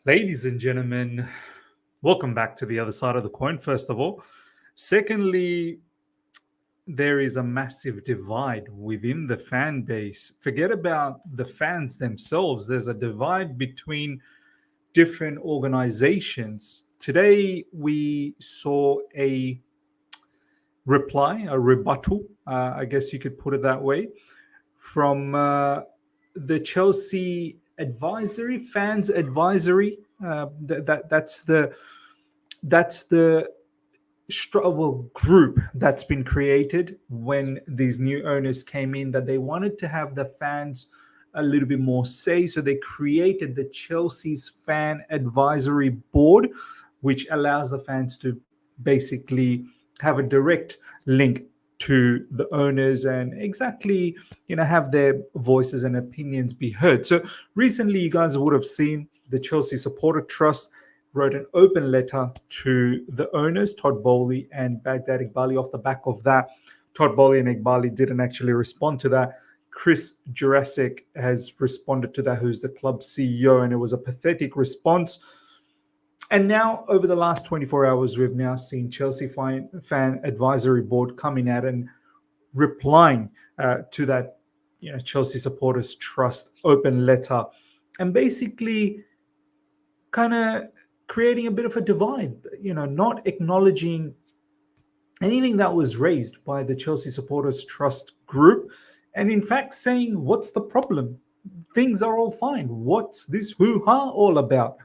Ladies and gentlemen, welcome back to the other side of the coin, first of all. Secondly, there is a massive divide within the fan base. Forget about the fans themselves. There's a divide between different organizations. Today, we saw a reply, a rebuttal, I guess you could put it that way, from the Chelsea fans advisory. That's the group that's been created when these new owners came in, that they wanted to have the fans a little bit more say. So they created the Chelsea's fan advisory board, which allows the fans to basically have a direct link to the owners and exactly, have their voices and opinions be heard. So recently, you guys would have seen the Chelsea Supporter Trust wrote an open letter to the owners, Todd Bowley and Baghdad Iqbali. Off the back of that, Todd Bowley and Iqbali didn't actually respond to that. Chris Jurasik has responded to that, who's the club CEO, and it was a pathetic response. And now, over the last 24 hours, we've now seen Chelsea fan advisory board coming out and replying to that, Chelsea Supporters Trust open letter, and basically kind of creating a bit of a divide, not acknowledging anything that was raised by the Chelsea Supporters Trust group, and in fact saying, what's the problem? Things are all fine. What's this hoo-ha all about?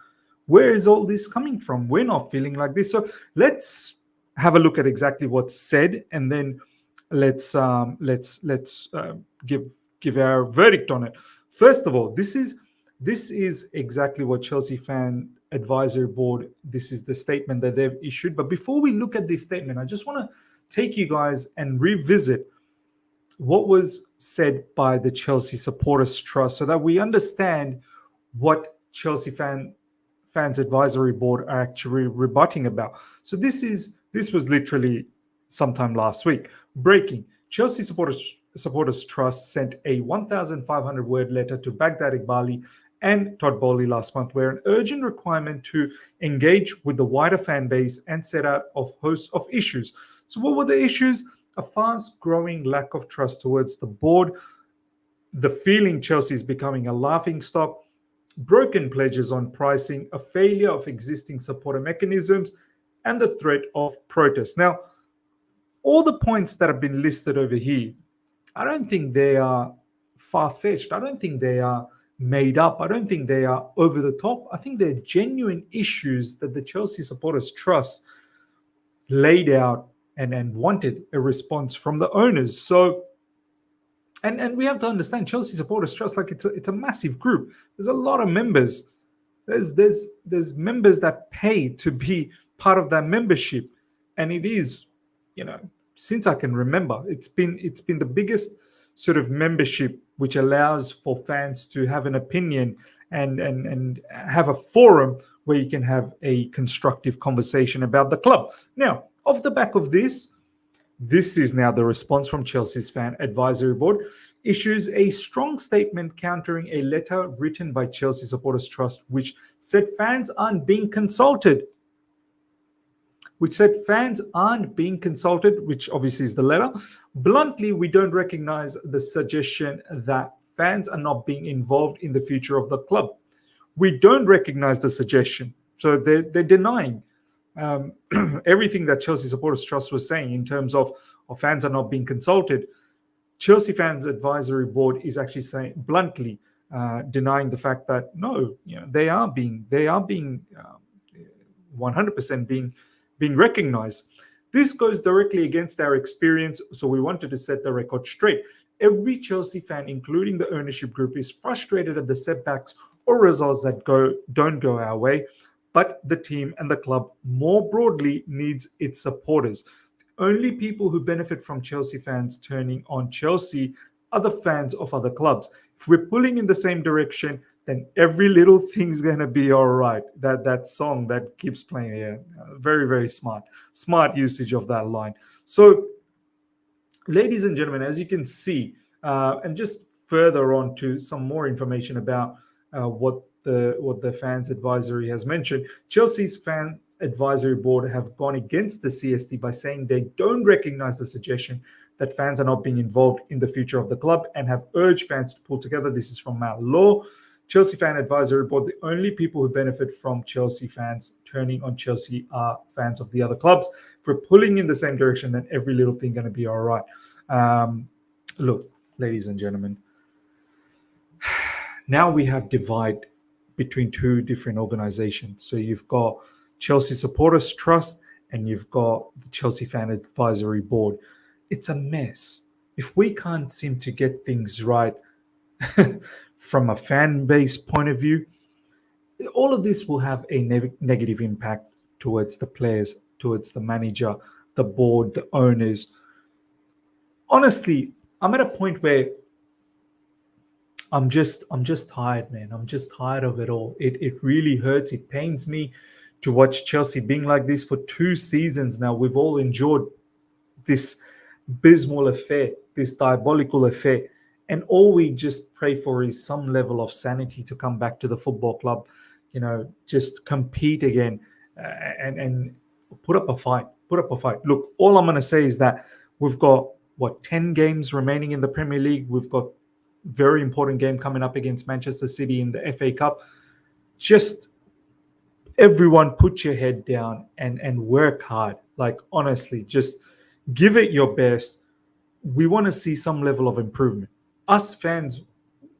Where is all this coming from? We're not feeling like this. So let's have a look at exactly what's said, and then let's give our verdict on it. First of all, this is exactly what Chelsea Fan Advisory Board, this is the statement that they've issued. But before we look at this statement, I just want to take you guys and revisit what was said by the Chelsea Supporters Trust, so that we understand what Chelsea Fans Advisory Board are actually rebutting about. So this was literally sometime last week. Breaking: Chelsea Supporters Trust sent a 1,500 word letter to Baghdad Iqbali and Todd Bowley last month, where an urgent requirement to engage with the wider fan base and set out a host of issues. So what were the issues? A fast-growing lack of trust towards the board, the feeling Chelsea is becoming a laughingstock, broken pledges on pricing, a failure of existing supporter mechanisms, and the threat of protest. Now, all the points that have been listed over here, I don't think they are far-fetched. I don't think they are made up. I don't think they are over the top. I think they're genuine issues that the Chelsea Supporters Trust laid out and wanted a response from the owners. So, and we have to understand, Chelsea Supporters Trust, like it's a massive group. There's a lot of members. There's members that pay to be part of that membership, and it is, since I can remember, it's been the biggest sort of membership which allows for fans to have an opinion and have a forum where you can have a constructive conversation about the club. Now, off the back of this is now the response from Chelsea's Fan Advisory Board, issues a strong statement countering a letter written by Chelsea Supporters Trust, which said fans aren't being consulted. Which obviously is the letter. Bluntly, we don't recognize the suggestion that fans are not being involved in the future of the club. We don't recognize the suggestion. So they're denying everything that Chelsea Supporters Trust was saying in terms of fans are not being consulted. Chelsea Fans Advisory Board is actually saying bluntly, denying the fact that no, they are being 100% being recognized. This goes directly against our experience, so we wanted to set the record straight. Every Chelsea fan, including the ownership group, is frustrated at the setbacks or results that don't go our way, but the team and the club more broadly needs its supporters. The only people who benefit from Chelsea fans turning on Chelsea are the fans of other clubs. If we're pulling in the same direction, then every little thing's going to be all right. That song that keeps playing here, very, very smart usage of that line. So, ladies and gentlemen, as you can see, and just further on to some more information about what the fans advisory has mentioned. Chelsea's fans advisory board have gone against the CST by saying they don't recognize the suggestion that fans are not being involved in the future of the club and have urged fans to pull together. This is from Matt Law. Chelsea Fan Advisory Board, the only people who benefit from Chelsea fans turning on Chelsea are fans of the other clubs. If we're pulling in the same direction, then every little thing going to be all right. Look, ladies and gentlemen, now we have divide between two different organizations. So you've got Chelsea Supporters Trust and you've got the Chelsea Fan Advisory Board. It's a mess. If we can't seem to get things right from a fan base point of view, all of this will have a negative impact towards the players, towards the manager, the board, the owners. Honestly, I'm at a point where I'm just tired, man. I'm just tired of it all. It really hurts. It pains me to watch Chelsea being like this for 2 seasons now. We've all endured this abysmal affair, this diabolical affair. And all we just pray for is some level of sanity to come back to the football club, just compete again and put up a fight. Look, all I'm going to say is that we've got, 10 games remaining in the Premier League. We've got very important game coming up against Manchester City in the FA Cup. Just everyone put your head down and work hard. Like, honestly, just give it your best. We want to see some level of improvement. Us fans,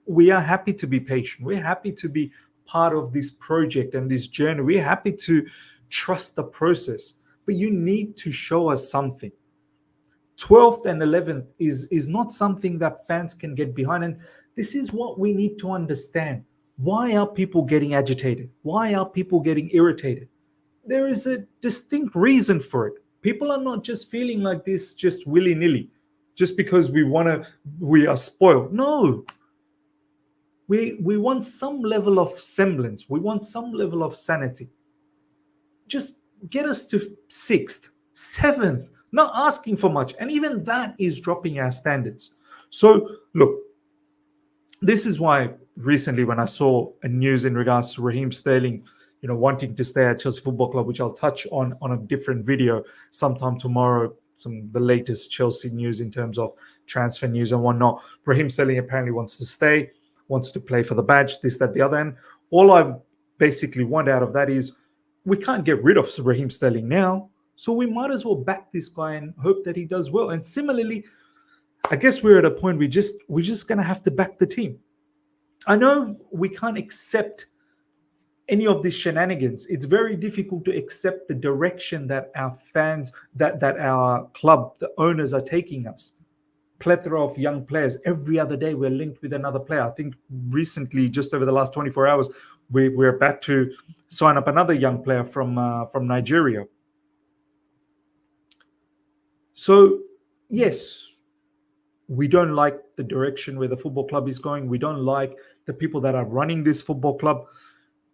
we are happy to be patient. We're happy to be part of this project and this journey. We're happy to trust the process. But you need to show us something. 12th and 11th is not something that fans can get behind. And this is what we need to understand. Why are people getting agitated? Why are people getting irritated? There is a distinct reason for it. People are not just feeling like this just willy-nilly, just because we are spoiled. No. We want some level of semblance. We want some level of sanity. Just get us to 6th, 7th, not asking for much. And even that is dropping our standards. So, look, this is why recently when I saw a news in regards to Raheem Sterling, wanting to stay at Chelsea Football Club, which I'll touch on a different video sometime tomorrow, the latest Chelsea news in terms of transfer news and whatnot. Raheem Sterling apparently wants to stay, wants to play for the badge, this, that, the other. And all I basically want out of that is we can't get rid of Raheem Sterling now. So we might as well back this guy and hope that he does well. And similarly, I guess we're at a point we're just going to have to back the team. I know we can't accept any of these shenanigans. It's very difficult to accept the direction that our fans, that our club, the owners are taking us. Plethora of young players. Every other day we're linked with another player. I think recently, just over the last 24 hours, we're about to sign up another young player from Nigeria. So, yes, we don't like the direction where the football club is going. We don't like the people that are running this football club.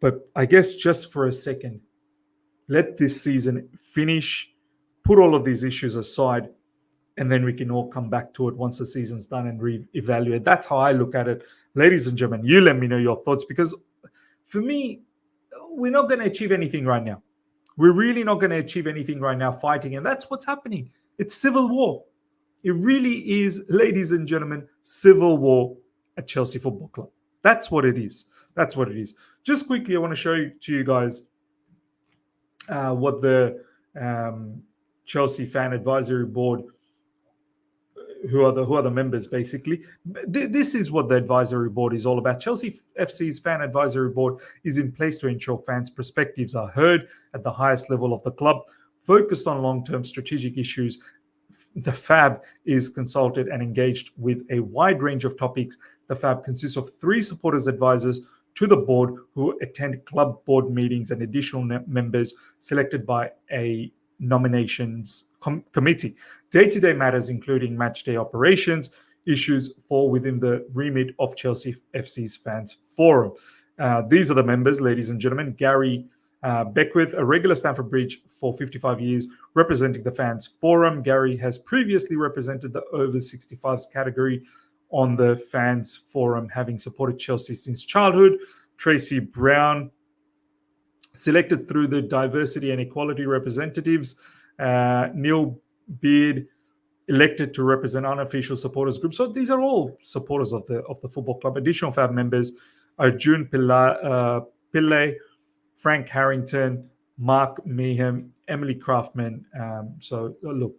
But I guess just for a second, let this season finish, put all of these issues aside, and then we can all come back to it once the season's done and reevaluate. That's how I look at it. Ladies and gentlemen, you let me know your thoughts, because for me, we're not going to achieve anything right now. We're really not going to achieve anything right now fighting, and that's what's happening. It's civil war. It really is, ladies and gentlemen, civil war at Chelsea Football Club. That's what it is. That's what it is. Just quickly, I want to show you guys what the Chelsea Fan Advisory Board, who are the members, basically. This is what the advisory board is all about. Chelsea FC's Fan Advisory Board is in place to ensure fans' perspectives are heard at the highest level of the club, focused on long-term strategic issues. The FAB is consulted and engaged with a wide range of topics. The FAB consists of 3 supporters advisors to the board who attend club board meetings and additional members selected by a nominations committee. Day-to-day matters, including match-day operations, issues fall within the remit of Chelsea FC's Fans Forum. These are the members, ladies and gentlemen. Gary Beckwith, a regular Stamford Bridge for 55 years, representing the Fans Forum. Gary has previously represented the over 65s category on the fans forum, having supported Chelsea since childhood. Tracy Brown, selected through the diversity and equality representatives. Neil Beard, elected to represent unofficial supporters group. So these are all supporters of the football club. Additional FAB members are June Pillay, Frank Harrington, Mark Meehan, Emily Craftman. So look,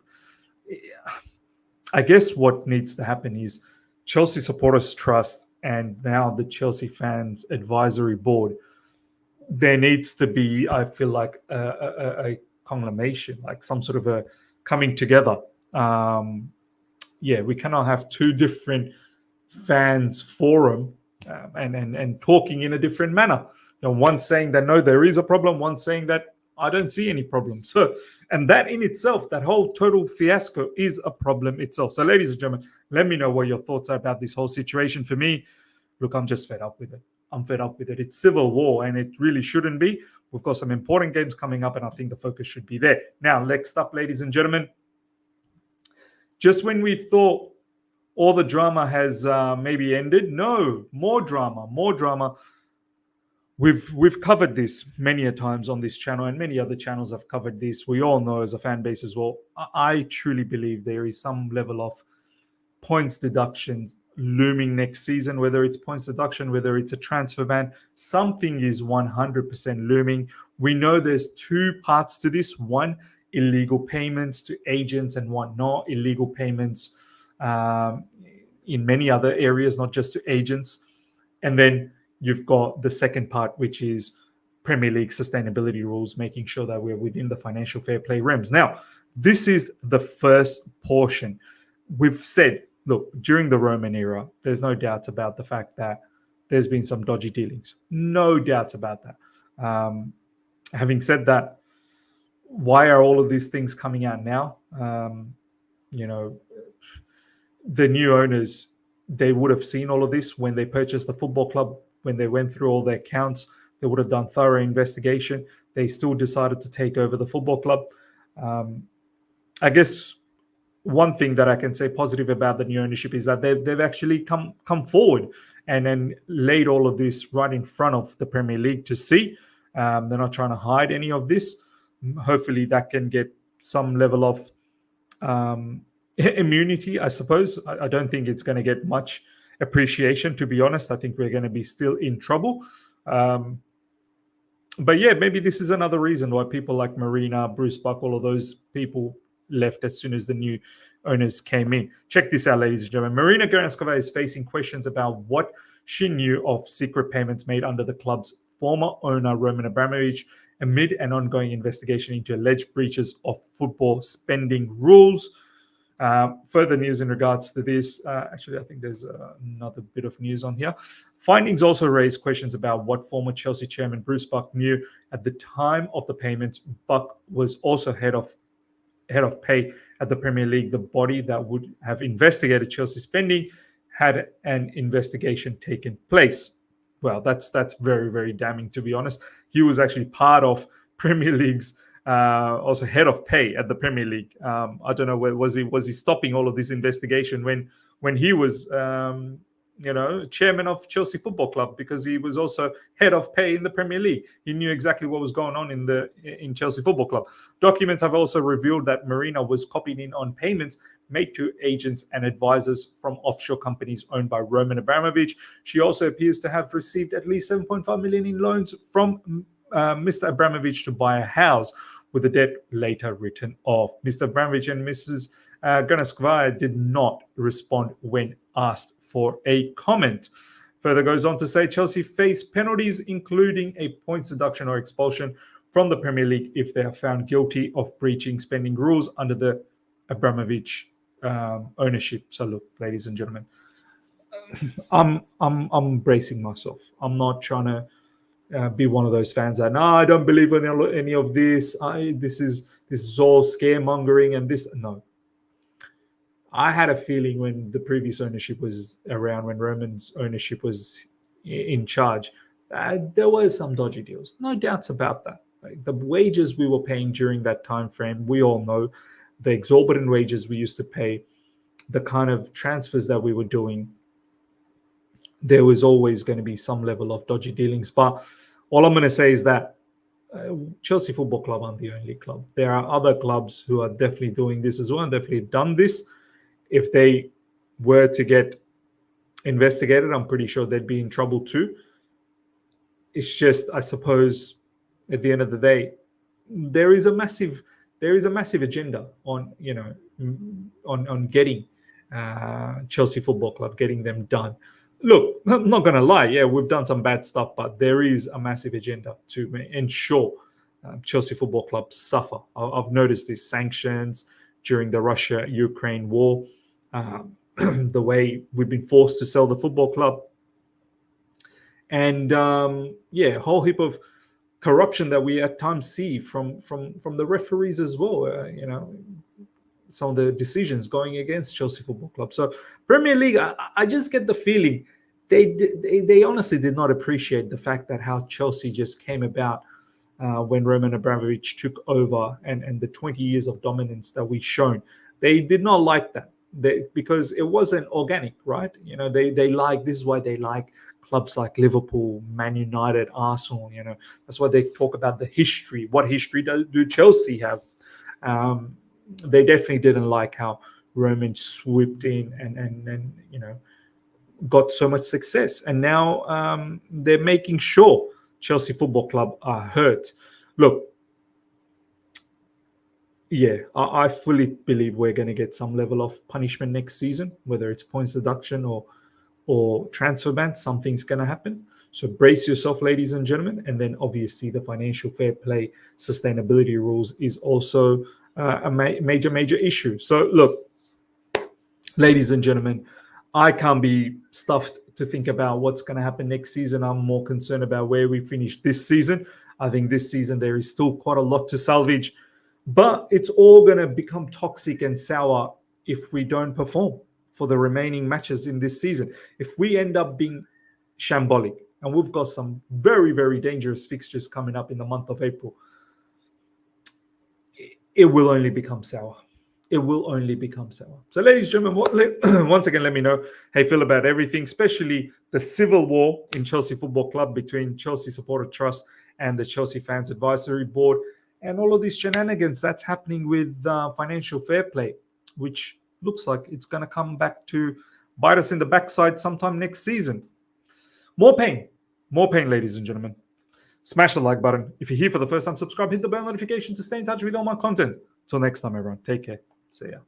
I guess what needs to happen is Chelsea Supporters Trust and now the Chelsea Fans Advisory Board, there needs to be, I feel like, a conglomeration, like some sort of a coming together. We cannot have two different fans forum and talking in a different manner. One saying that no, there is a problem, one saying that I don't see any problem. So, and that in itself, that whole total fiasco is a problem itself. So, ladies and gentlemen, let me know what your thoughts are about this whole situation. For me, look, I'm just fed up with it. I'm fed up with it. It's civil war, and it really shouldn't be. We've got some important games coming up, and I think the focus should be there. Now, next up, ladies and gentlemen, just when we thought all the drama has maybe ended, no, more drama. We've covered this many a times on this channel, and many other channels have covered this. We all know as a fan base as well. I truly believe there is some level of points deductions looming next season, whether it's points deduction, whether it's a transfer ban. Something is 100% looming. We know there's two parts to this. One, illegal payments to agents, and one, not illegal payments in many other areas, not just to agents. And then you've got the second part, which is Premier League sustainability rules, making sure that we're within the financial fair play realms. Now, this is the first portion. We've said, look, during the Roman era, there's no doubts about the fact that there's been some dodgy dealings. No doubts about that. Having said that, why are all of these things coming out now? The new owners, they would have seen all of this when they purchased the football club, when they went through all their accounts. They would have done thorough investigation. They still decided to take over the football club. I guess one thing that I can say positive about the new ownership is that they've actually come forward and then laid all of this right in front of the Premier League to see. They're not trying to hide any of this. Hopefully that can get some level of immunity, I suppose. I don't think it's going to get much appreciation, to be honest. I think we're going to be still in trouble. But yeah, maybe this is another reason why people like Marina, Bruce Buck, all of those people left as soon as the new owners came in. Check this out, ladies and gentlemen. Marina Granovskaia is facing questions about what she knew of secret payments made under the club's former owner, Roman Abramovich, amid an ongoing investigation into alleged breaches of football spending rules. Further news in regards to this. Actually, I think there's another bit of news on here. Findings also raise questions about what former Chelsea chairman Bruce Buck knew at the time of the payments. Buck was also head of pay at the Premier League. The body that would have investigated Chelsea spending had an investigation taken place. Well, that's very, very damning, to be honest. He was actually part of Premier League's also head of pay at the Premier League. I don't know, was he stopping all of this investigation when he was chairman of Chelsea Football Club, because he was also head of pay in the Premier League. He knew exactly what was going on in Chelsea Football Club. Documents have also revealed that Marina was copied in on payments made to agents and advisors from offshore companies owned by Roman Abramovich. She also appears to have received at least 7.5 million in loans from Mr. Abramovich to buy a house, with the debt later written off. Mr. Abramovich and Mrs. Granovskaia did not respond when asked for a comment. Further goes on to say Chelsea face penalties, including a points deduction or expulsion from the Premier League if they are found guilty of breaching spending rules under the Abramovich ownership. So look, ladies and gentlemen, I'm bracing myself. I'm not trying to be one of those fans that, no, I don't believe in any of this. This is all scaremongering and this. No. I had a feeling when the previous ownership was around, when Roman's ownership was in charge, there were some dodgy deals. No doubts about that. Like, the wages we were paying during that time frame, we all know the exorbitant wages we used to pay, the kind of transfers that we were doing. there was always going to be some level of dodgy dealings. But all I'm going to say is that Chelsea Football Club aren't the only club. There are other clubs who are definitely doing this as well, and definitely done this. If they were to get investigated, I'm pretty sure they'd be in trouble too. It's just, I suppose, at the end of the day, there is a massive agenda on on getting Chelsea Football Club, getting them done. Look, I'm not going to lie. Yeah, we've done some bad stuff, but there is a massive agenda to ensure Chelsea Football Club suffer. I've noticed these sanctions during the Russia-Ukraine war, the way we've been forced to sell the football club, and a whole heap of corruption that we at times see from the referees as well. Some of the decisions going against Chelsea Football Club. So Premier League, I just get the feeling they honestly did not appreciate the fact that how Chelsea just came about when Roman Abramovich took over, and the 20 years of dominance that we've shown. They did not like that because it wasn't organic, right? They like, this is why they like clubs like Liverpool, Man United, Arsenal. That's why they talk about the history. What history do Chelsea have? They definitely didn't like how Roman swooped in and got so much success. And now they're making sure Chelsea Football Club are hurt. Look, yeah, I fully believe we're going to get some level of punishment next season, whether it's points deduction or transfer ban. Something's going to happen. So brace yourself, ladies and gentlemen. And then obviously the financial fair play sustainability rules is also a major issue. So look, ladies and gentlemen, I can't be stuffed to think about what's going to happen next season. I'm more concerned about where we finish this season. I think this season there is still quite a lot to salvage, but it's all going to become toxic and sour if we don't perform for the remaining matches in this season. If we end up being shambolic, and we've got some very, very dangerous fixtures coming up in the month of April, it will only become sour. It will only become sour. So, ladies and gentlemen, once again, let me know how you feel about everything, especially the civil war in Chelsea Football Club between Chelsea Supporter Trust and the Chelsea Fans Advisory Board, and all of these shenanigans that's happening with financial fair play, which looks like it's going to come back to bite us in the backside sometime next season. More pain, ladies and gentlemen. Smash the like button. If you're here for the first time, subscribe, hit the bell notification to stay in touch with all my content. Till next time, everyone. Take care. See ya.